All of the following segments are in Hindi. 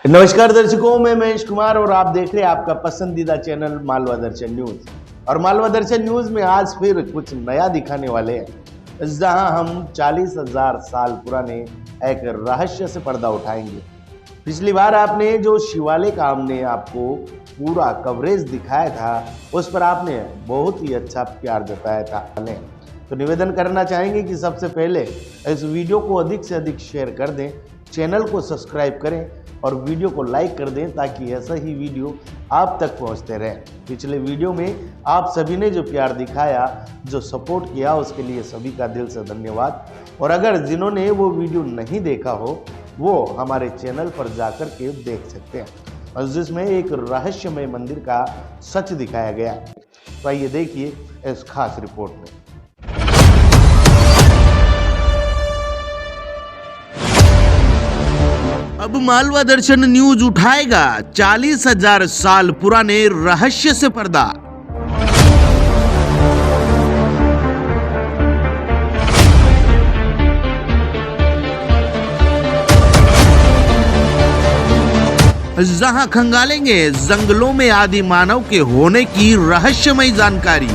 नमस्कार दर्शकों, मैं महेश कुमार और आप देख रहे हैं आपका पसंदीदा चैनल मालवा दर्शन न्यूज। और मालवा दर्शन न्यूज में आज फिर कुछ नया दिखाने वाले हैं, जहां हम 40,000 साल पुराने एक रहस्य से पर्दा उठाएंगे। पिछली बार आपने जो शिवालय का हमने आपको पूरा कवरेज दिखाया था, उस पर आपने बहुत ही अच्छा प्यार जताया था। तो निवेदन करना चाहेंगे कि सबसे पहले इस वीडियो को अधिक से अधिक शेयर कर दें, चैनल को सब्सक्राइब करें और वीडियो को लाइक कर दें, ताकि ऐसा ही वीडियो आप तक पहुंचते रहें। पिछले वीडियो में आप सभी ने जो प्यार दिखाया, जो सपोर्ट किया, उसके लिए सभी का दिल से धन्यवाद। और अगर जिन्होंने वो वीडियो नहीं देखा हो, वो हमारे चैनल पर जाकर के देख सकते हैं, और जिसमें एक रहस्यमय मंदिर का सच दिखाया गया। तो आइए देखिए इस खास रिपोर्ट में। अब मालवा दर्शन न्यूज उठाएगा 40,000 साल पुराने रहस्य से पर्दा। जहां खंगालेंगे जंगलों में आदि मानव के होने की रहस्यमय जानकारी।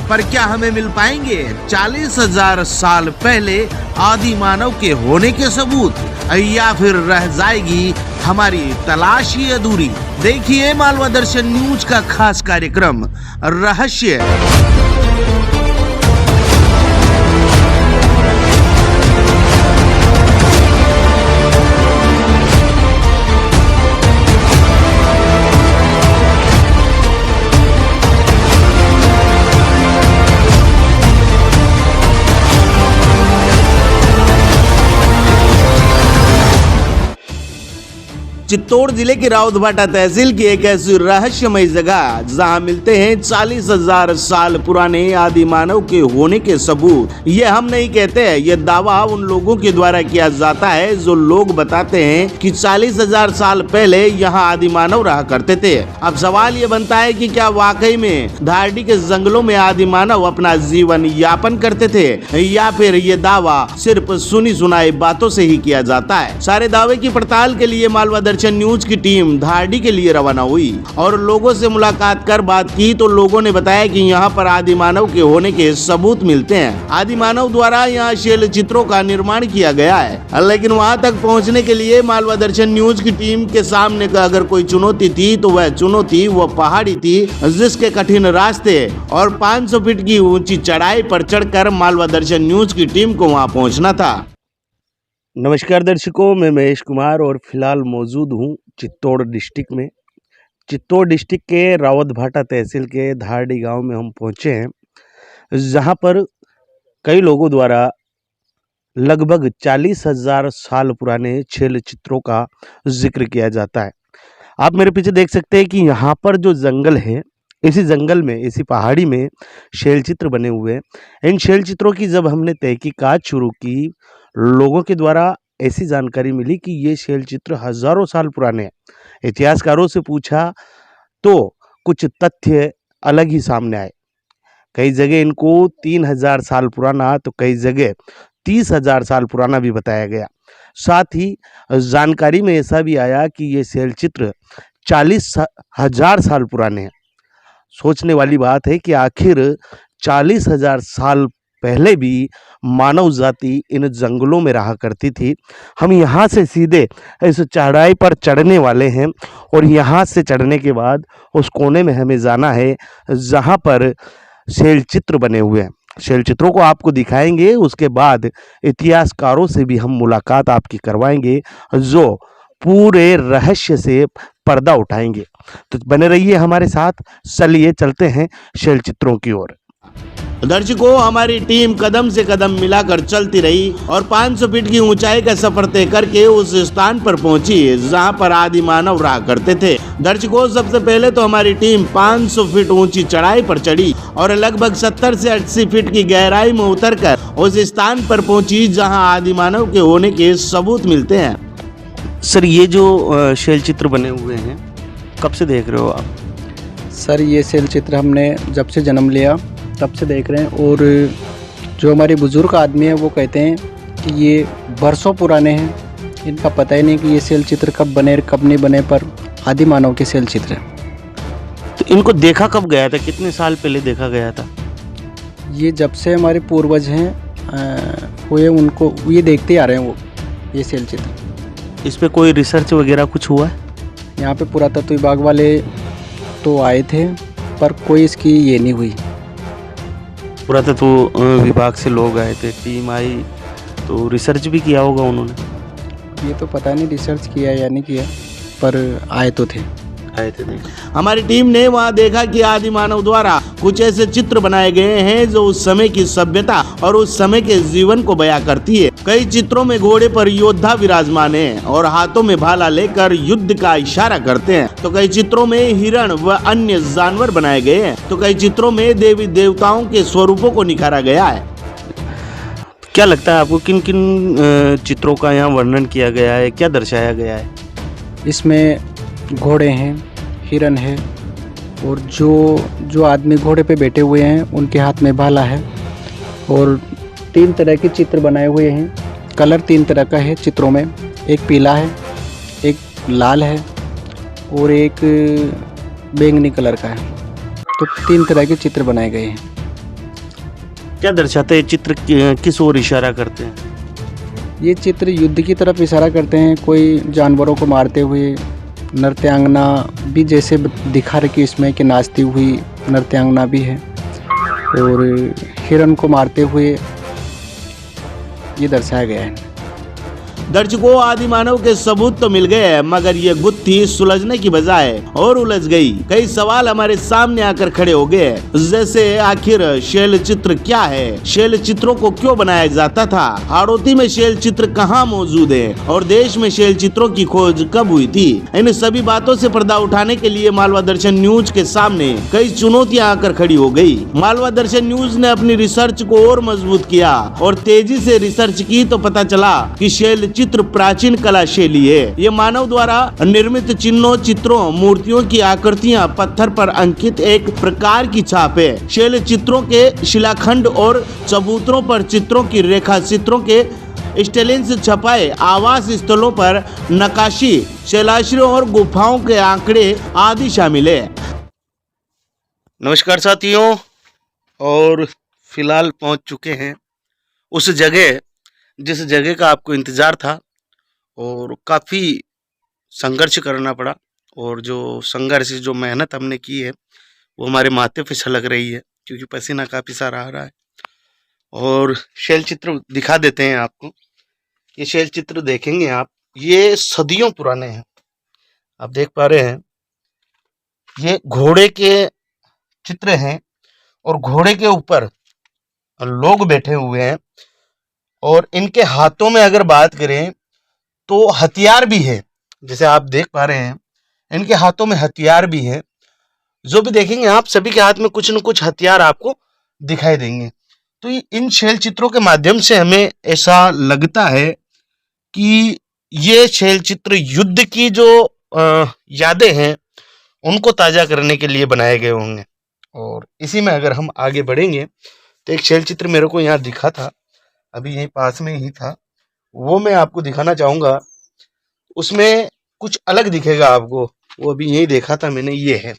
पर क्या हमें मिल पाएंगे 40,000 साल पहले आदि मानव के होने के सबूत, या फिर रह जाएगी हमारी तलाश ही अधूरी? देखिए मालवा दर्शन न्यूज का खास कार्यक्रम रहस्य। चित्तौड़ जिले के राउतभाटा तहसील की एक ऐसी रहस्यमय जगह जहां मिलते हैं 40,000 साल पुराने आदि मानव के होने के सबूत। ये हम नहीं कहते हैं, ये दावा उन लोगों के द्वारा किया जाता है जो लोग बताते हैं कि 40,000 साल पहले यहाँ आदि मानव रहा करते थे। अब सवाल ये बनता है कि क्या वाकई में धारडी के जंगलों में आदि मानव अपना जीवन यापन करते थे, या फिर ये दावा सिर्फ सुनी सुनाई बातों से ही किया जाता है। सारे दावे की पड़ताल के लिए मालवा न्यूज की टीम धारडी के लिए रवाना हुई और लोगों से मुलाकात कर बात की, तो लोगों ने बताया कि यहाँ पर आदि मानव के होने के सबूत मिलते हैं। आदि मानव द्वारा यहाँ शैल चित्रों का निर्माण किया गया है, लेकिन वहाँ तक पहुँचने के लिए मालवा दर्शन न्यूज की टीम के सामने अगर कोई चुनौती थी तो वह चुनौती वो पहाड़ी थी, जिसके कठिन रास्ते और 500 फीट की ऊंची चढ़ाई पर चढ़कर मालवा दर्शन न्यूज की टीम को वहाँ पहुँचना था। नमस्कार दर्शकों, मैं महेश कुमार और फिलहाल मौजूद हूँ चित्तौड़ डिस्ट्रिक्ट में। चित्तौड़ डिस्ट्रिक्ट के रावतभाटा तहसील के धारडी गांव में हम पहुँचे हैं, जहां पर कई लोगों द्वारा लगभग 40,000 साल पुराने शैल चित्रों का जिक्र किया जाता है। आप मेरे पीछे देख सकते हैं कि यहाँ पर जो जंगल है, इसी जंगल में, इसी पहाड़ी में शैल चित्र बने हुए हैं। इन शैल चित्रों की जब हमने तहकीकात शुरू की, लोगों के द्वारा ऐसी जानकारी मिली कि ये शैल चित्र हजारों साल पुराने हैं। इतिहासकारों से पूछा तो कुछ तथ्य अलग ही सामने आए। कई जगह इनको 3,000 साल पुराना, तो कई जगह 30,000 साल पुराना भी बताया गया। साथ ही जानकारी में ऐसा भी आया कि ये शैल चित्र 40,000 साल पुराने हैं। सोचने वाली बात है कि आखिर 40,000 साल पहले भी मानव जाति इन जंगलों में रहा करती थी। हम यहाँ से सीधे इस चढ़ाई पर चढ़ने वाले हैं, और यहाँ से चढ़ने के बाद उस कोने में हमें जाना है जहाँ पर शैल चित्र बने हुए हैं। शैल चित्रों को आपको दिखाएंगे, उसके बाद इतिहासकारों से भी हम मुलाकात आपकी करवाएंगे, जो पूरे रहस्य से पर्दा उठाएंगे। तो बने रहिए हमारे साथ, चलिए चलते हैं शैल चित्रों की ओर। दर्शकों, हमारी टीम कदम से कदम मिलाकर चलती रही और 500 फीट की ऊंचाई का सफर तय करके उस स्थान पर पहुंची जहां पर आदि मानव रहा करते थे। दर्शकों, सबसे पहले तो हमारी टीम 500 फीट ऊंची चढ़ाई पर चढ़ी और लगभग 70 से 80 फीट की गहराई में उतरकर उस स्थान पर पहुंची जहां आदि मानव के होने के सबूत मिलते हैं। सर, ये जो शैल चित्र बने हुए हैं, कब से देख रहे हो आप? सर, ये शैल चित्र हमने जब से जन्म लिया तब से देख रहे हैं, और जो हमारे बुजुर्ग आदमी हैं वो कहते हैं कि ये बरसों पुराने हैं। इनका पता ही नहीं कि ये शैल चित्र कब बने कब नहीं बने, पर आदि मानव के शैल चित्र हैं। तो इनको देखा कब गया था, कितने साल पहले देखा गया था? ये जब से हमारे पूर्वज हैं हुए, उनको ये देखते आ रहे हैं वो ये शैल चित्र। इस पे कोई रिसर्च वगैरह कुछ हुआ है? यहाँ पे पुरातत्व विभाग वाले तो आए थे, पर कोई इसकी ये नहीं हुई। पुरातत्व विभाग से लोग आए थे, टीम आई, तो रिसर्च भी किया होगा उन्होंने? ये तो पता नहीं रिसर्च किया या नहीं किया, पर आए तो थे। आए थे। हमारी टीम ने वहां देखा कि आदि मानव द्वारा कुछ ऐसे चित्र बनाए गए हैं जो उस समय की सभ्यता और उस समय के जीवन को बयां करती है। कई चित्रों में घोड़े पर योद्धा विराजमान है और हाथों में भाला लेकर युद्ध का इशारा करते हैं, तो कई चित्रों में हिरण व अन्य जानवर बनाए गए हैं, तो कई चित्रों में देवी देवताओं के स्वरूपों को निखारा गया है। क्या लगता है आपको, किन किन चित्रों का यहाँ वर्णन किया गया है, क्या दर्शाया गया है? इसमें घोड़े हैं, हिरन है, और जो आदमी घोड़े पे बैठे हुए हैं उनके हाथ में भाला है, और 3 तरह के चित्र बनाए हुए हैं। कलर 3 तरह का है चित्रों में, एक पीला है, एक लाल है और एक बैंगनी कलर का है। तो 3 तरह के चित्र बनाए गए हैं। क्या दर्शाते हैं चित्र, किस ओर इशारा करते हैं? ये चित्र युद्ध की तरफ इशारा करते हैं, कोई जानवरों को मारते हुए। नृत्यांगना भी जैसे दिखा रखी इसमें कि नाचती हुई नृत्यांगना भी है, और हिरन को मारते हुए ये दर्शाया गया है। दर्शकों, आदि मानव के सबूत तो मिल गए, मगर ये गुत्थी सुलझने की बजाय और उलझ गई। कई सवाल हमारे सामने आकर खड़े हो गए, जैसे आखिर शैल चित्र क्या है, शैल चित्रों को क्यों बनाया जाता था, हाड़ौती में शैल चित्र कहाँ मौजूद है, और देश में शैल चित्रों की खोज कब हुई थी। इन सभी बातों से पर्दा उठाने के लिए मालवा दर्शन न्यूज के सामने कई चुनौतियां आकर खड़ी हो गई। मालवा दर्शन न्यूज ने अपनी रिसर्च को और मजबूत किया और तेजी से रिसर्च की तो पता चला कि शैल चित्र प्राचीन कला शैली है। ये मानव द्वारा निर्मित चिन्हों, चित्रों, मूर्तियों की आकृतियां पत्थर पर अंकित एक प्रकार की छाप है। शैल चित्रों के शिलाखंड और चबूतरों पर चित्रों की रेखा चित्रों के स्टेलिन से छपाए आवास स्थलों पर नक्काशी, शैलाश्रयों और गुफाओं के आंकड़े आदि शामिल है। नमस्कार साथियों, और फिलहाल पहुंच चुके हैं उस जगह जिस जगह का आपको इंतज़ार था, और काफ़ी संघर्ष करना पड़ा, और जो संघर्ष, जो मेहनत हमने की है वो हमारे माथे पे छलक रही है, क्योंकि पसीना काफ़ी सारा आ रहा है। और शैल चित्र दिखा देते हैं आपको। ये शैल चित्र देखेंगे आप, ये सदियों पुराने हैं। आप देख पा रहे हैं, ये घोड़े के चित्र हैं, और घोड़े के ऊपर लोग बैठे हुए हैं, और इनके हाथों में अगर बात करें तो हथियार भी है। जैसे आप देख पा रहे हैं, इनके हाथों में हथियार भी है। जो भी देखेंगे आप, सभी के हाथ में कुछ न कुछ हथियार आपको दिखाई देंगे। तो इन शैल चित्रों के माध्यम से हमें ऐसा लगता है कि ये शैल चित्र युद्ध की जो यादें हैं उनको ताजा करने के लिए बनाए गए होंगे। और इसी में अगर हम आगे बढ़ेंगे तो एक शैल चित्र मेरे को यहाँ दिखा था, अभी यहीं पास में ही था, वो मैं आपको दिखाना चाहूँगा। उसमें कुछ अलग दिखेगा आपको, वो अभी यही देखा था मैंने। ये है,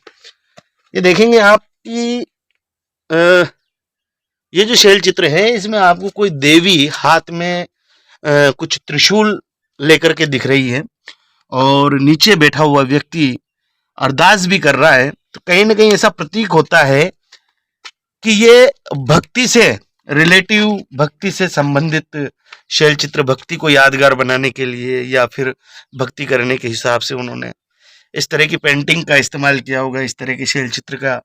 ये देखेंगे आप कि ये जो शैल चित्र है, इसमें आपको कोई देवी हाथ में कुछ त्रिशूल लेकर के दिख रही है, और नीचे बैठा हुआ व्यक्ति अरदास भी कर रहा है। तो कहीं ना कहीं ऐसा प्रतीक होता है कि ये भक्ति से रिलेटिव, भक्ति से संबंधित शैल चित्र, भक्ति को यादगार बनाने के लिए या फिर भक्ति करने के हिसाब से उन्होंने इस तरह की पेंटिंग का इस्तेमाल किया होगा, इस तरह के शैल चित्र का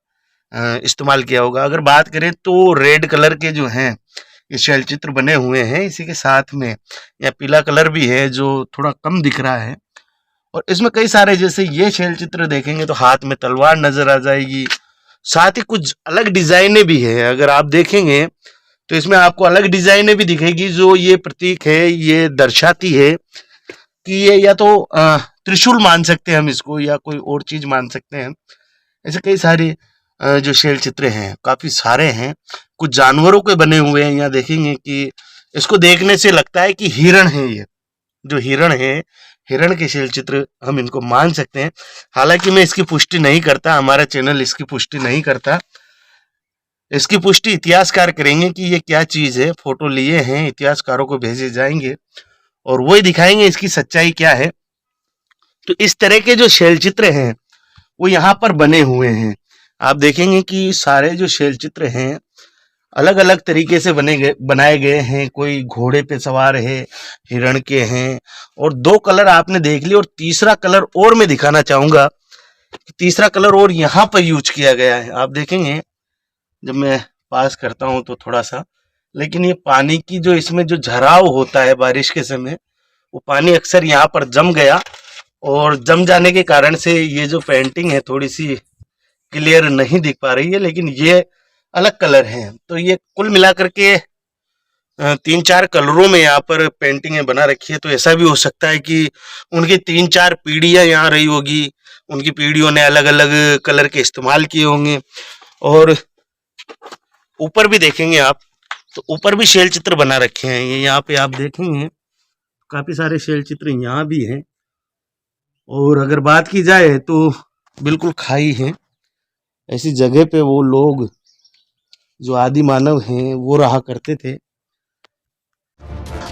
इस्तेमाल किया होगा। अगर बात करें तो रेड कलर के जो हैं ये शैल चित्र बने हुए हैं, इसी के साथ में या पीला कलर भी है जो थोड़ा कम दिख रहा है। और इसमें कई सारे, जैसे ये शैल चित्र देखेंगे तो हाथ में तलवार नजर आ जाएगी, साथ ही कुछ अलग डिजाइने भी है। अगर आप देखेंगे तो इसमें आपको अलग डिजाइने भी दिखेगी, जो ये प्रतीक है, ये दर्शाती है कि ये या तो त्रिशूल मान सकते हैं हम इसको, या कोई और चीज मान सकते हैं। ऐसे कई सारे जो शैल चित्र हैं, काफी सारे हैं। कुछ जानवरों के बने हुए हैं, यहाँ देखेंगे कि इसको देखने से लगता है कि हिरण है। ये जो हिरण है, हिरण के शैल चित्र हम इनको मान सकते हैं। हालांकि मैं इसकी पुष्टि नहीं करता, हमारा चैनल इसकी पुष्टि नहीं करता। इसकी पुष्टि इतिहासकार करेंगे कि ये क्या चीज है। फोटो लिए हैं, इतिहासकारों को भेजे जाएंगे और वही दिखाएंगे इसकी सच्चाई क्या है। तो इस तरह के जो शैल चित्र हैं वो यहाँ पर बने हुए हैं। आप देखेंगे कि सारे जो शैल चित्र हैं अलग अलग तरीके से बनाए गए हैं। कोई घोड़े पे सवार है, हिरण के हैं, और 2 कलर आपने देख लिए। और तीसरा कलर और मैं दिखाना चाहूंगा, तीसरा कलर और यहाँ पर यूज किया गया है। आप देखेंगे जब मैं पास करता हूं तो थोड़ा सा, लेकिन ये पानी की जो इसमें जो झराव होता है बारिश के समय, वो पानी अक्सर यहाँ पर जम गया और जम जाने के कारण से ये जो पेंटिंग है थोड़ी सी क्लियर नहीं दिख पा रही है, लेकिन ये अलग कलर हैं। तो ये कुल मिलाकर के 3-4 कलरों में यहाँ पर पेंटिंगें बना रखी है। तो ऐसा भी हो सकता है कि उनकी 3-4 पीढ़ियां यहाँ रही होगी, उनकी पीढ़ियों ने अलग अलग कलर के इस्तेमाल किए होंगे। और ऊपर भी देखेंगे आप तो ऊपर भी शैल चित्र बना रखे हैं। ये यहाँ पे आप देखेंगे काफी सारे शैल चित्र यहाँ भी हैं। और अगर बात की जाए तो बिल्कुल खाई है। ऐसी जगह पे वो लोग जो आदि मानव हैं वो रहा करते थे।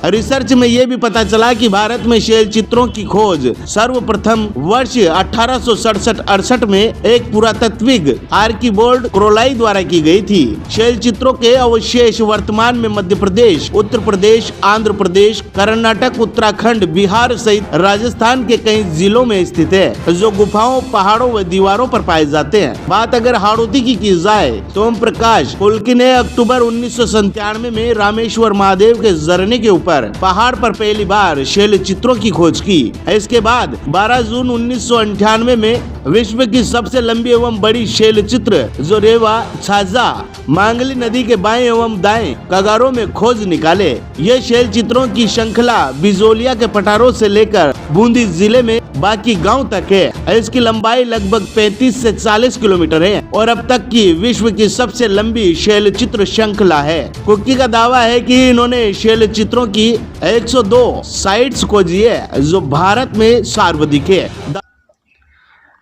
रिसर्च में यह भी पता चला कि भारत में शैल चित्रों की खोज सर्वप्रथम वर्ष 1867-68 में एक पुरातत्विक आर्किबोल्ड क्रोलाई द्वारा की गई थी। शैल चित्रों के अवशेष वर्तमान में मध्य प्रदेश, उत्तर प्रदेश, आंध्र प्रदेश, कर्नाटक, उत्तराखंड, बिहार सहित राजस्थान के कई जिलों में स्थित है, जो गुफाओं, पहाड़ों व दीवारों पर पाए जाते हैं। बात अगर हाड़ौती की जाए तो ओम प्रकाश फुल्की ने अक्टूबर 1997 में रामेश्वर महादेव के झरने के ऊपर पहाड़ पर पहली बार शैल चित्रों की खोज की। इसके बाद 12 जून 1998 में विश्व की सबसे लंबी एवं बड़ी शैल चित्र जो रेवा, छाजा, मांगली नदी के बाएं एवं दाएं कगारों में खोज निकाले। ये शैल चित्रों की श्रृंखला बिजोलिया के पठारों से लेकर बूंदी जिले में बाकी गांव तक है। इसकी लंबाई लगभग 35 से 40 किलोमीटर है और अब तक की विश्व की सबसे लंबी शैल चित्र श्रृंखला है। कुकी का दावा है कि इन्होंने शैल चित्रों की 102 साइट्स खोजी है जो भारत में सर्वाधिक है।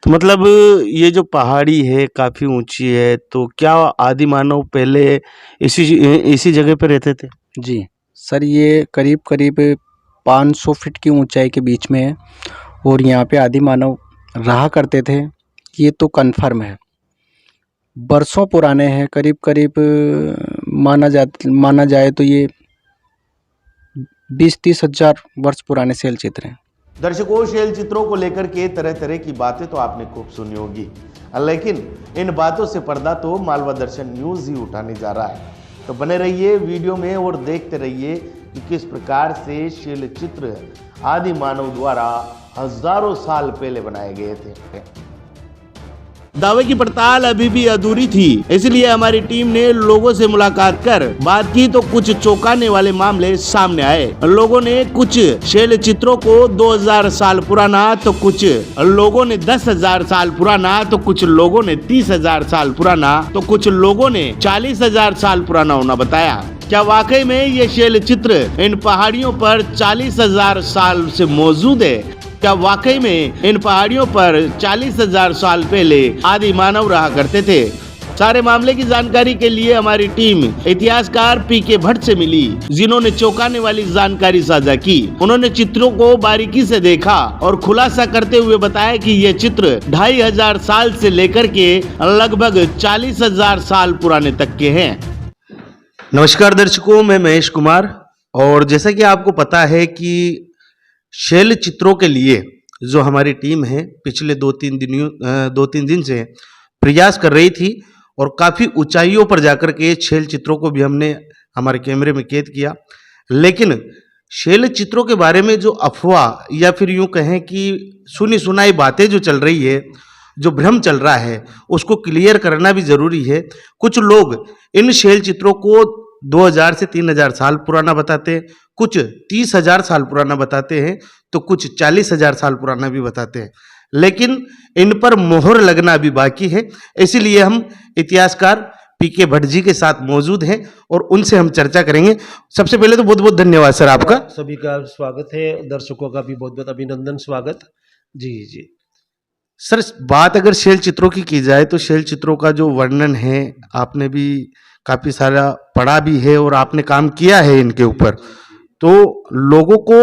तो मतलब ये जो पहाड़ी है काफी ऊंची है, तो क्या आदि मानव पहले इसी जगह पे रहते थे? जी सर, ये करीब करीब 500 फीट की ऊंचाई के बीच में है और यहाँ पे आदि मानव रहा करते थे, ये तो कन्फर्म है। बरसों पुराने हैं, करीब करीब माना जाए तो ये 20-30 हजार वर्ष पुराने शैल चित्र हैं। दर्शकों, शैल चित्रों को लेकर के तरह तरह की बातें तो आपने खूब सुनी होगी, लेकिन इन बातों से पर्दा तो मालवा दर्शन न्यूज ही उठाने जा रहा है। तो बने रहिए वीडियो में और देखते रहिए कि किस प्रकार से शैल चित्र आदि मानव द्वारा हजारों साल पहले बनाए गए थे। दावे की पड़ताल अभी भी अधूरी थी, इसलिए हमारी टीम ने लोगों से मुलाकात कर बात की तो कुछ चौंकाने वाले मामले सामने आए। लोगों ने कुछ शैल चित्रों को 2000 साल पुराना, तो कुछ लोगों ने 10,000 साल पुराना, तो कुछ लोगों ने 30,000 साल पुराना, तो कुछ लोगों ने 40,000 साल पुराना होना बताया। क्या वाकई में ये शैल चित्र इन पहाड़ियों पर 40,000 साल से मौजूद है? क्या वाकई में इन पहाड़ियों पर 40,000 साल पहले आदि मानव रहा करते थे? सारे मामले की जानकारी के लिए हमारी टीम इतिहासकार पीके भट्ट से मिली, जिन्होंने चौंकाने वाली जानकारी साझा की। उन्होंने चित्रों को बारीकी से देखा और खुलासा करते हुए बताया कि ये चित्र 2500 साल से लेकर के लगभग 40,000 साल पुराने तक के हैं। नमस्कार दर्शकों, मैं महेश कुमार, और जैसा कि आपको पता है कि शैल चित्रों के लिए जो हमारी टीम है पिछले 2-3 दिन से प्रयास कर रही थी और काफ़ी ऊंचाइयों पर जाकर के शैल चित्रों को भी हमने हमारे कैमरे में कैद किया। लेकिन शैल चित्रों के बारे में जो अफवाह या फिर यूं कहें कि सुनी सुनाई बातें जो चल रही है, जो भ्रम चल रहा है, उसको क्लियर करना भी जरूरी है। कुछ लोग इन शैल चित्रों को 2000 से 3000 साल पुराना बताते हैं, कुछ 30,000 साल पुराना बताते हैं, तो कुछ 40,000 साल पुराना भी बताते हैं, लेकिन इन पर मोहर लगना भी बाकी है। इसीलिए हम इतिहासकार पीके भट्ट जी के साथ मौजूद हैं और उनसे हम चर्चा करेंगे। सबसे पहले तो बहुत बहुत धन्यवाद सर आपका। सभी का स्वागत है, दर्शकों का भी बहुत बहुत अभिनंदन, स्वागत। जी जी सर बात अगर शैल चित्रों की जाए तो शैल चित्रों का जो वर्णन है आपने भी काफी सारा पढ़ा भी है और आपने काम किया है इनके ऊपर, तो लोगों को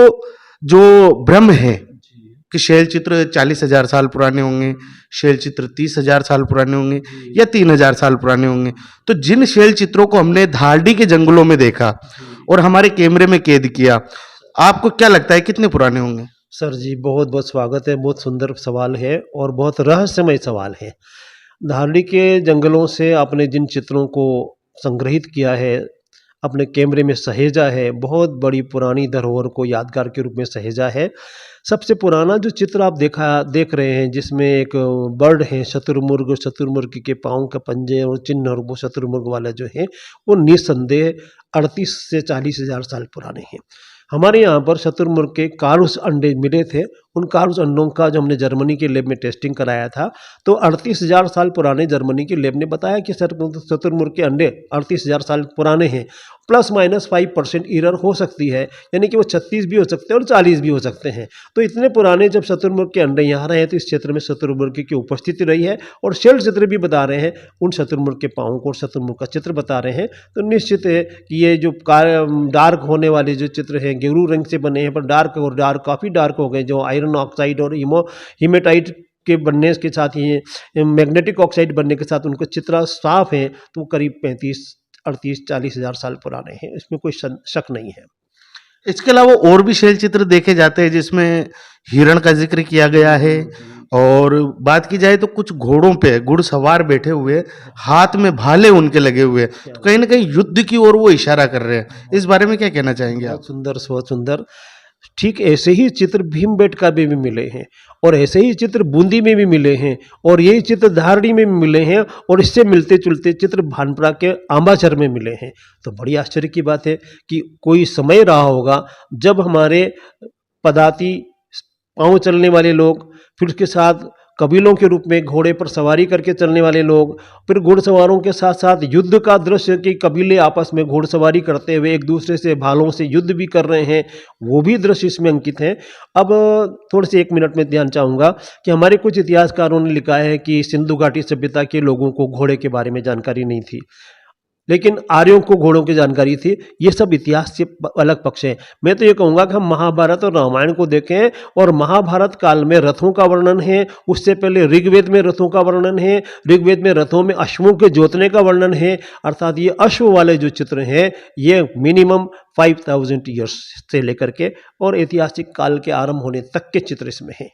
जो भ्रम है कि शैल चित्र 40,000 साल पुराने होंगे, शैल चित्र 30,000 साल पुराने होंगे या 3,000 साल पुराने होंगे, तो जिन शैल चित्रों को हमने धारडी के जंगलों में देखा और हमारे कैमरे में कैद किया, आपको क्या लगता है कितने पुराने होंगे? सर जी, बहुत बहुत स्वागत है। बहुत सुंदर सवाल है और बहुत रहस्यमय सवाल है। धारडी के जंगलों से आपने जिन चित्रों को संग्रहित किया है, अपने कैमरे में सहेजा है, बहुत बड़ी पुरानी धरोहर को यादगार के रूप में सहेजा है। सबसे पुराना जो चित्र आप देख रहे हैं, जिसमें एक बर्ड है शतुरमुर्ग, शतुरमुर्ग के पाँव का पंजे और चिन्ह, और वो शतुरमुर्ग वाला जो है वो निस्संदेह 38 से 40,000 साल पुराने हैं। हमारे यहाँ पर शतुरमुर्ग के कारुस अंडे मिले थे। उन कारुस अंडों का जो हमने जर्मनी के लैब में टेस्टिंग कराया था, तो 38,000 साल पुराने जर्मनी के लैब ने बताया कि शतुरमुर्ग के अंडे 38,000 साल पुराने हैं। ±5% एरर हो सकती है, यानी कि वो 36 भी हो सकते हैं और 40 भी हो सकते हैं। तो इतने पुराने जब शतुरमुर्ग के अंडे यहाँ रहे हैं, तो इस क्षेत्र में शतुरमुर्ग की उपस्थिति रही है। और शैल चित्र भी बता रहे हैं, उन शतुरमुर्ग के पाँव को और शतुरमुर्ग का चित्र बता रहे हैं। तो निश्चित है कि ये जो डार्क होने वाले जो चित्र हैं, गेरू रंग से बने हैं, पर डार्क काफ़ी डार्क हो गए, जो आयरन ऑक्साइड और हीमेटाइट के बनने के साथ ही मैग्नेटिक ऑक्साइड बनने के साथ उनको चित्र साफ है, तो करीब 35-38-40,000 साल पुराने हैं। इसमें कोई शक नहीं है। इसके अलावा और भी शैल चित्र देखे जाते हैं जिसमें हिरण का जिक्र किया गया है, और बात की जाए तो कुछ घोड़ों पे घुड़सवार बैठे हुए, हाथ में भाले उनके लगे हुए, तो कहीं ना कहीं युद्ध की ओर वो इशारा कर रहे हैं। इस बारे में क्या कहना चाहेंगे आप? बहुत सुंदर, बहुत सुंदर। ठीक ऐसे ही चित्र भीमबेटका में भी मिले हैं, और ऐसे ही चित्र बूंदी में भी मिले हैं, और यही चित्र धारडी में भी मिले हैं, और इससे मिलते जुलते चित्र भानपुरा के आंबाझर में मिले हैं। तो बड़ी आश्चर्य की बात है कि कोई समय रहा होगा जब हमारे पदाती पाँव चलने वाले लोग, फिर उसके साथ कबीलों के रूप में घोड़े पर सवारी करके चलने वाले लोग, फिर घुड़सवारों के साथ साथ युद्ध का दृश्य कि कबीले आपस में घुड़सवारी करते हुए एक दूसरे से भालों से युद्ध भी कर रहे हैं, वो भी दृश्य इसमें अंकित है। अब थोड़े से 1 मिनट में ध्यान चाहूँगा कि हमारे कुछ इतिहासकारों ने लिखा है कि सिंधु घाटी सभ्यता के लोगों को घोड़े के बारे में जानकारी नहीं थी, लेकिन आर्यों को घोड़ों की जानकारी थी। ये सब इतिहास से अलग पक्ष है। मैं तो ये कहूँगा कि हम महाभारत और रामायण को देखें, और महाभारत काल में रथों का वर्णन है, उससे पहले ऋग्वेद में रथों का वर्णन है, ऋग्वेद में रथों में अश्वों के जोतने का वर्णन है। अर्थात ये अश्व वाले जो चित्र हैं, ये मिनिमम 5000 ईयर्स से लेकर के और ऐतिहासिक काल के आरंभ होने तक के चित्र इसमें हैं।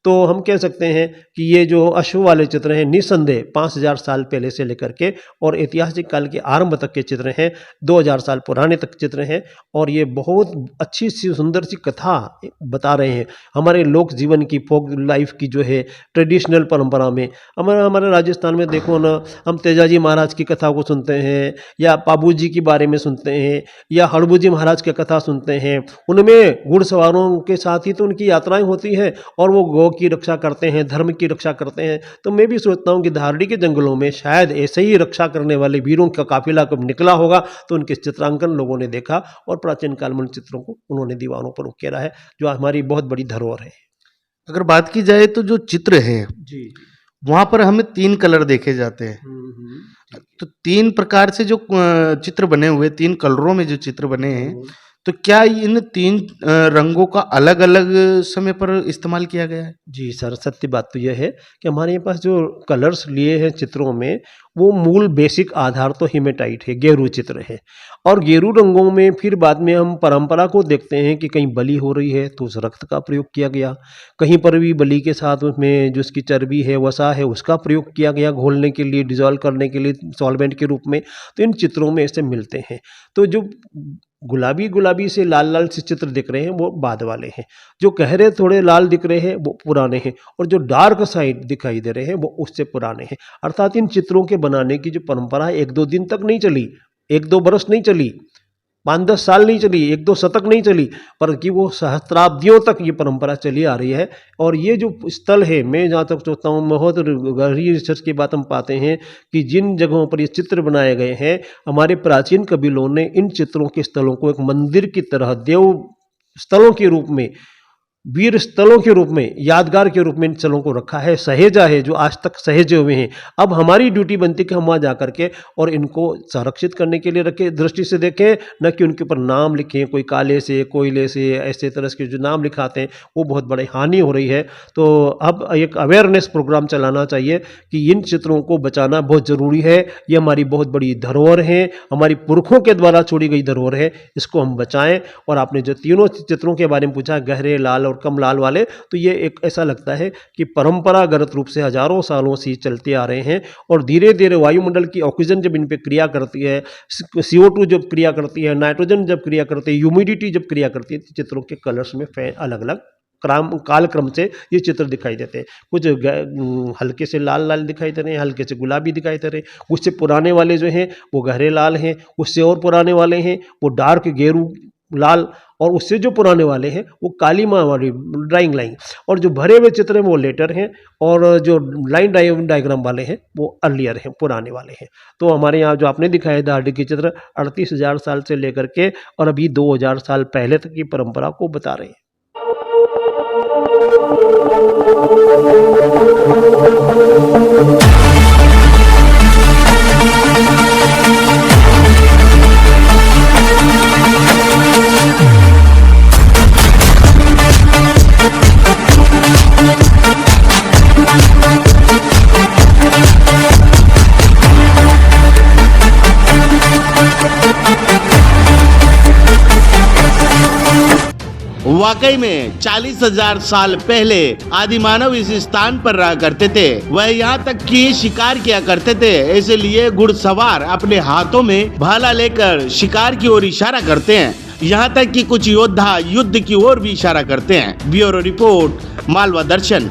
तो हम कह सकते हैं कि ये जो अश्व वाले चित्र हैं, निस्संदेह 5000 साल पहले से लेकर के और ऐतिहासिक काल के आरंभ तक के चित्र हैं, 2000 साल पुराने तक चित्र हैं, और ये बहुत अच्छी सी सुंदर सी कथा बता रहे हैं हमारे लोक जीवन की, फोक लाइफ की जो है ट्रेडिशनल परंपरा में। हमारे राजस्थान में देखो ना, हम तेजाजी महाराज की कथा को सुनते हैं, या पाबू जी के बारे में सुनते हैं, या हड़बू जी महाराज की कथा सुनते हैं। उनमें घुड़सवारों के साथ ही तो उनकी यात्राएं होती हैं, और वो गौ की रक्षा करते हैं, धर्म की रक्षा करते हैं। तो मैं भी सोचता हूँ कि धारडी के जंगलों में शायद ऐसे ही रक्षा करने वाले वीरों का काफिला कब निकला होगा, तो उनके चित्रांकन लोगों ने देखा, और प्राचीन काल में चित्रों को उन्होंने दीवारों पर उकेरा है, जो हमारी बहुत बड़ी धरोहर है। अगर बात की जाए तो जो चित्र है जी, वहां पर हमें 3 कलर देखे जाते हैं, तो 3 प्रकार से जो चित्र बने हुए, 3 कलरों में जो चित्र बने हैं, तो क्या इन 3 रंगों का अलग अलग समय पर इस्तेमाल किया गया है? जी सर, सत्य बात तो यह है कि हमारे पास जो कलर्स लिए हैं चित्रों में, वो मूल बेसिक आधार तो हिमेटाइट है, गेरू चित्र है। और गेरू रंगों में फिर बाद में हम परंपरा को देखते हैं कि कहीं बलि हो रही है तो उस रक्त का प्रयोग किया गया, कहीं पर भी बलि के साथ उसमें जो उसकी चर्बी है, वसा है, उसका प्रयोग किया गया घोलने के लिए, डिजॉल्व करने के लिए सॉल्वेंट के रूप में। तो इन चित्रों में ऐसे मिलते हैं। तो जो गुलाबी से लाल से चित्र दिख रहे हैं वो बाद वाले हैं, जो गहरे थोड़े लाल दिख रहे हैं वो पुराने हैं, और जो डार्क साइड दिखाई दे रहे हैं वो उससे पुराने हैं। अर्थात इन चित्रों के बनाने की जो परंपरा है 1-2 दिन तक नहीं चली, 1-2 बरस नहीं चली, 5-10 साल नहीं चली, 1-2 शतक नहीं चली, पर कि वो सहस्त्राब्दियों तक ये परंपरा चली आ रही है। और ये जो स्थल है, मैं जहाँ तक सोचता हूँ, बहुत गहरी रिसर्च के बाद हम पाते हैं कि जिन जगहों पर ये चित्र बनाए गए हैं, हमारे प्राचीन कबीलों ने इन चित्रों के स्थलों को एक मंदिर की तरह, देव स्थलों के रूप में, वीर स्थलों के रूप में, यादगार के रूप में इन स्थलों को रखा है, सहेजा है, जो आज तक सहेजे हुए हैं। अब हमारी ड्यूटी बनती है कि हम वहाँ जा करके और इनको संरक्षित करने के लिए रखें, दृष्टि से देखें, न कि उनके ऊपर नाम लिखें, कोई काले से, कोयले से, ऐसे तरह के जो नाम लिखाते हैं, वो बहुत बड़ी हानि हो रही है। तो अब एक अवेयरनेस प्रोग्राम चलाना चाहिए कि इन चित्रों को बचाना बहुत ज़रूरी है। ये हमारी बहुत बड़ी धरोहर है, हमारी पुरखों के द्वारा छोड़ी गई धरोहर है, इसको हम बचाएं। और आपने जो तीनों चित्रों के बारे में पूछा, गहरे लाल और कम लाल वाले, तो ये एक ऐसा लगता है कि परंपरागत रूप से हजारों सालों से चलते आ रहे हैं। और धीरे धीरे वायुमंडल की ऑक्सीजन जब इन पे क्रिया करती है, CO2 जब क्रिया करती है, नाइट्रोजन जब क्रिया करती है, ह्यूमिडिटी जब क्रिया करती है, तो चित्रों के कलर्स में अलग अलग कालक्रम से ये चित्र दिखाई देते हैं। कुछ हल्के से लाल लाल दिखाई दे रहे हैं, हल्के से गुलाबी दिखाई दे रहे हैं। कुछ से पुराने वाले जो हैं वो गहरे लाल हैं, उससे और पुराने वाले हैं वो डार्क गेरू लाल, और उससे जो पुराने वाले हैं वो काली माँ वाली ड्राइंग लाइन, और जो भरे हुए चित्र हैं वो लेटर हैं, और जो लाइन डायग्राम वाले हैं वो अर्लियर हैं, पुराने वाले हैं। तो हमारे यहाँ जो आपने दिखाया दार्डी के चित्र 38,000 साल से लेकर के और अभी 2,000 साल पहले तक की परंपरा को बता रहे हैं। वाकई में 40,000 साल पहले आदि मानव इस स्थान पर रहा करते थे। वह यहाँ तक कि शिकार किया करते थे, इसलिए घुड़सवार अपने हाथों में भाला लेकर शिकार की ओर इशारा करते हैं। यहाँ तक कि कुछ योद्धा युद्ध की ओर भी इशारा करते हैं। ब्यूरो रिपोर्ट, मालवा दर्शन।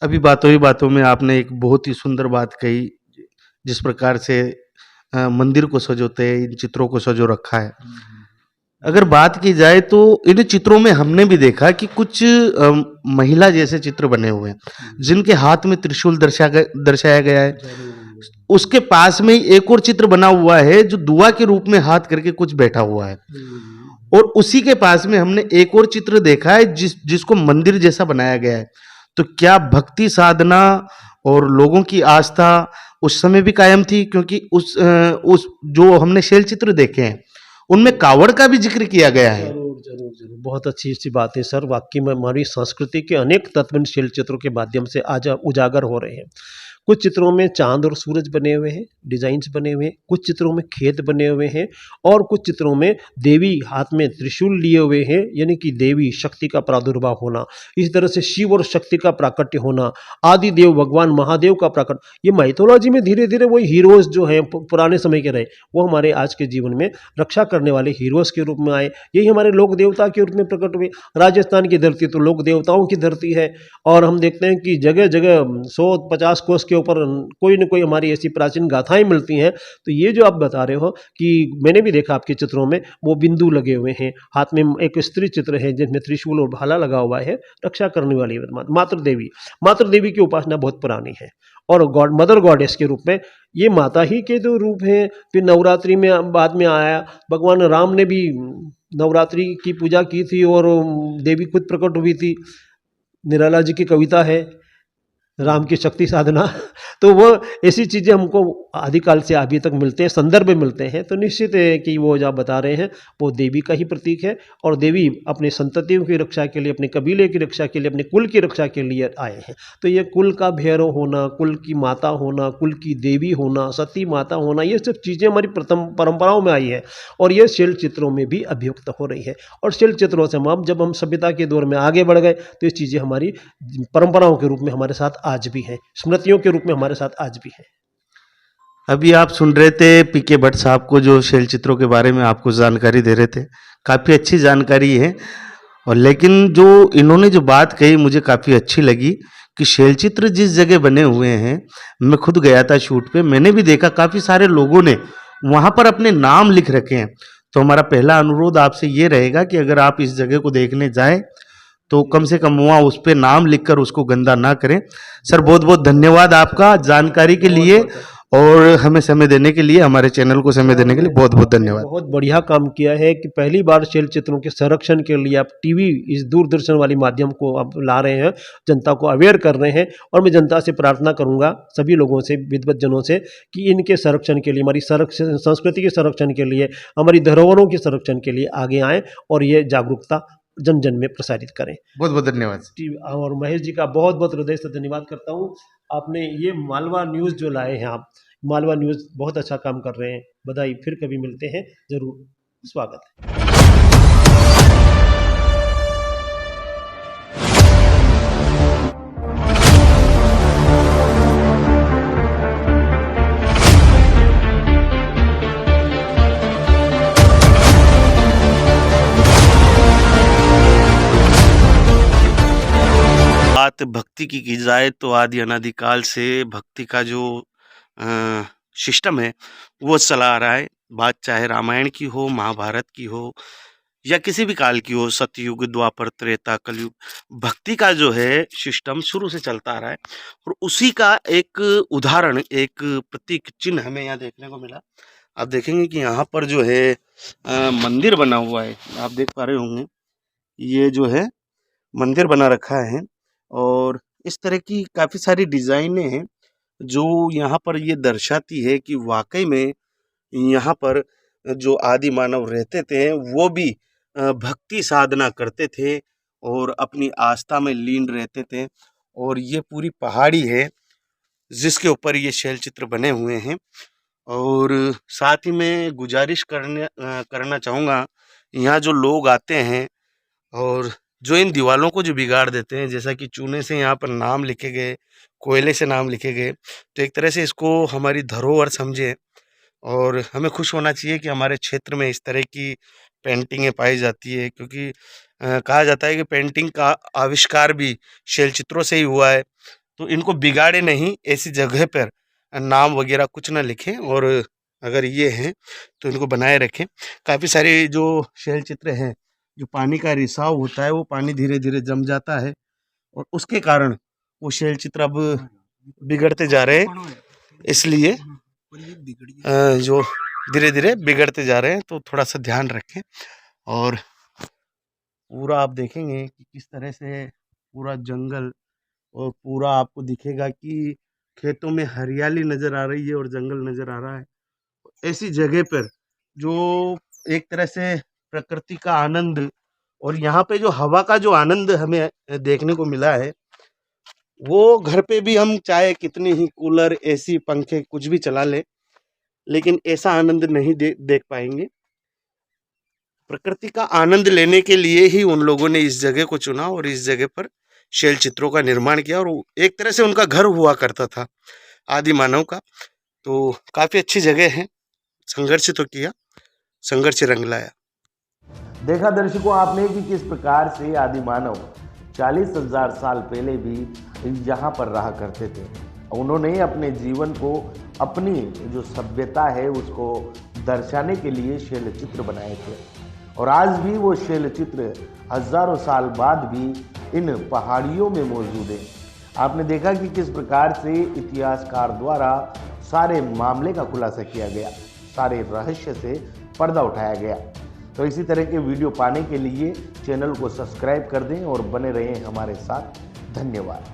अभी बातों ही बातों में आपने एक बहुत ही सुंदर बात कही, जिस प्रकार से मंदिर को सजोते हैं, इन चित्रों को सजो रखा है। अगर बात की जाए तो इन चित्रों में हमने भी देखा कि कुछ महिला जैसे चित्र बने हुए हैं, जिनके हाथ में त्रिशूल दर्शाया गया है। उसके पास में ही एक और चित्र बना हुआ है जो दुआ के रूप में हाथ करके कुछ बैठा हुआ है, और उसी के पास में हमने एक और चित्र देखा है जिसको मंदिर जैसा बनाया गया है। तो क्या भक्ति साधना और लोगों की आस्था उस समय भी कायम थी? क्योंकि उस जो हमने शैल चित्र देखे हैं उनमें कावड़ का भी जिक्र किया गया है। जरूर जरूर जरूर, बहुत अच्छी बात है सर। वाकई में हमारी संस्कृति के अनेक तत्व इन शैल चित्रों के माध्यम से आज उजागर हो रहे हैं। कुछ चित्रों में चांद और सूरज बने हुए हैं, डिजाइन्स बने हुए हैं, कुछ चित्रों में खेत बने हुए हैं, और कुछ चित्रों में देवी हाथ में त्रिशूल लिए हुए हैं, यानी कि देवी शक्ति का प्रादुर्भाव होना। इसी तरह से शिव और शक्ति का प्राकट्य होना, आदि देव भगवान महादेव का प्राकट। ये माइथोलॉजी में धीरे धीरे वही हीरोज जो हैं पुराने समय के रहे, वो हमारे आज के जीवन में रक्षा करने वाले हीरोज के रूप में आए। यही हमारे लोक देवता के रूप में प्रकट हुए। राजस्थान की धरती तो लोक देवताओं की धरती है, और हम देखते हैं कि जगह जगह 150 कोस के ऊपर कोई न कोई हमारी ऐसी प्राचीन गाथाएं मिलती हैं। तो ये जो आप बता रहे हो कि मैंने भी देखा आपके चित्रों में वो बिंदु लगे हुए हैं, हाथ में एक स्त्री चित्र है जिसमें त्रिशूल और भाला लगा हुआ है, रक्षा करने वाली मातृ देवी की उपासना बहुत पुरानी है, और गॉड मदर गॉडेस के रूप में ये माता ही के जो रूप हैं। फिर नवरात्रि में बाद में आया, भगवान राम ने भी नवरात्रि की पूजा की थी और देवी खुद प्रकट हुई थी। निराला जी की कविता है राम की शक्ति साधना। तो वो ऐसी चीज़ें हमको आदिकाल से अभी तक मिलते हैं, संदर्भ मिलते हैं। तो निश्चित है कि वो जो आप बता रहे हैं वो देवी का ही प्रतीक है, और देवी अपने संततियों की रक्षा के लिए, अपने कबीले की रक्षा के लिए, अपने कुल की रक्षा के लिए आए हैं। तो ये कुल का भैरव होना, कुल की माता होना, कुल की देवी होना, सती माता होना, ये सब चीज़ें हमारी प्रथम परंपराओं में आई है, और ये शैल चित्रों में भी अभिव्यक्त हो रही है। और शैल चित्रों से हम जब हम सभ्यता के दौर में आगे बढ़ गए तो ये चीज़ें हमारी परंपराओं के रूप में हमारे साथ आज भी हैं, स्मृतियों के रूप में हमारे साथ आज भी हैं। अभी आप सुन रहे थे पीके भट्ट साहब को, जो शैल चित्रों के बारे में आपको जानकारी दे रहे थे। काफ़ी अच्छी जानकारी है, और लेकिन जो इन्होंने जो बात कही मुझे काफ़ी अच्छी लगी कि शैल चित्र जिस जगह बने हुए हैं, मैं खुद गया था शूट पे, मैंने भी देखा काफ़ी सारे लोगों ने वहाँ पर अपने नाम लिख रखे हैं। तो हमारा पहला अनुरोध आपसे ये रहेगा कि अगर आप इस जगह को देखने जाएं तो कम से कम वहाँ उस पे नाम लिखकर उसको गंदा ना करें। सर बहुत बहुत धन्यवाद आपका जानकारी के लिए और हमें समय देने के लिए, हमारे चैनल को समय देने के लिए बहुत बहुत धन्यवाद। बहुत बढ़िया काम किया है कि पहली बार शैल चित्रों के संरक्षण के लिए आप टीवी इस दूरदर्शन वाली माध्यम को आप ला रहे हैं, जनता को अवेयर कर रहे हैं। और मैं जनता से प्रार्थना करूंगा, सभी लोगों से, विद्वत जनों से, कि इनके संरक्षण के लिए, हमारी संस्कृति के संरक्षण के लिए, हमारी धरोहरों के संरक्षण के लिए आगे आएँ और ये जागरूकता जन जन में प्रसारित करें। बहुत बहुत धन्यवाद। और महेश जी का बहुत बहुत हृदय से धन्यवाद करता हूँ। आपने ये मालवा न्यूज़ जो लाए हैं, आप मालवा न्यूज़ बहुत अच्छा काम कर रहे हैं। बधाई। फिर कभी मिलते हैं, जरूर स्वागत है। बात भक्ति की जाए तो आदि अनादिकाल से भक्ति का जो सिस्टम है वो चला आ रहा है। बात चाहे रामायण की हो, महाभारत की हो या किसी भी काल की हो, सतयुग, द्वापर, त्रेता, कलयुग, भक्ति का जो है सिस्टम शुरू से चलता आ रहा है। और उसी का एक उदाहरण, एक प्रतीक चिन्ह हमें यहाँ देखने को मिला। आप देखेंगे कि यहाँ पर जो है मंदिर बना हुआ है, आप देख पा रहे होंगे, ये जो है मंदिर बना रखा है। और इस तरह की काफ़ी सारी डिज़ाइनें हैं जो यहाँ पर ये दर्शाती है कि वाकई में यहाँ पर जो आदि मानव रहते थे वो भी भक्ति साधना करते थे और अपनी आस्था में लीन रहते थे। और ये पूरी पहाड़ी है जिसके ऊपर ये शैल चित्र बने हुए हैं। और साथ ही मैं गुजारिश करना चाहूँगा, यहाँ जो लोग आते हैं और जो इन दीवालों को जो बिगाड़ देते हैं, जैसा कि चूने से यहाँ पर नाम लिखे गए, कोयले से नाम लिखे गए, तो एक तरह से इसको हमारी धरोहर समझें। और हमें खुश होना चाहिए कि हमारे क्षेत्र में इस तरह की पेंटिंगें पाई जाती है, क्योंकि कहा जाता है कि पेंटिंग का आविष्कार भी शैल चित्रों से ही हुआ है। तो इनको बिगाड़े नहीं, ऐसी जगह पर नाम वगैरह कुछ ना लिखें, और अगर ये हैं तो इनको बनाए रखें। काफ़ी सारे जो शैल चित्र हैं, जो पानी का रिसाव होता है, वो पानी धीरे धीरे जम जाता है और उसके कारण वो शैल चित्र अब बिगड़ते जा रहे हैं। इसलिए जो धीरे धीरे बिगड़ते जा रहे हैं, तो थोड़ा सा ध्यान रखें। और पूरा आप देखेंगे कि किस तरह से पूरा जंगल, और पूरा आपको दिखेगा कि खेतों में हरियाली नज़र आ रही है और जंगल नज़र आ रहा है। ऐसी जगह पर जो एक तरह से प्रकृति का आनंद, और यहाँ पे जो हवा का जो आनंद हमें देखने को मिला है, वो घर पे भी हम चाहे कितनी ही कूलर, एसी, पंखे कुछ भी चला लें, लेकिन ऐसा आनंद नहीं देख पाएंगे। प्रकृति का आनंद लेने के लिए ही उन लोगों ने इस जगह को चुना और इस जगह पर शैल चित्रों का निर्माण किया, और एक तरह से उनका घर हुआ करता था आदि मानव का। तो काफ़ी अच्छी जगह है, संघर्ष तो किया, संघर्ष रंग लाया। देखा दर्शकों आपने कि किस प्रकार से आदि मानव 40,000 साल पहले भी यहाँ पर रहा करते थे। उन्होंने अपने जीवन को, अपनी जो सभ्यता है उसको दर्शाने के लिए शैल चित्र बनाए थे, और आज भी वो शैल चित्र हजारों साल बाद भी इन पहाड़ियों में मौजूद है। आपने देखा कि किस प्रकार से इतिहासकार द्वारा सारे मामले का खुलासा किया गया, सारे रहस्य से पर्दा उठाया गया। तो इसी तरह के वीडियो पाने के लिए चैनल को सब्सक्राइब कर दें और बने रहें हमारे साथ। धन्यवाद।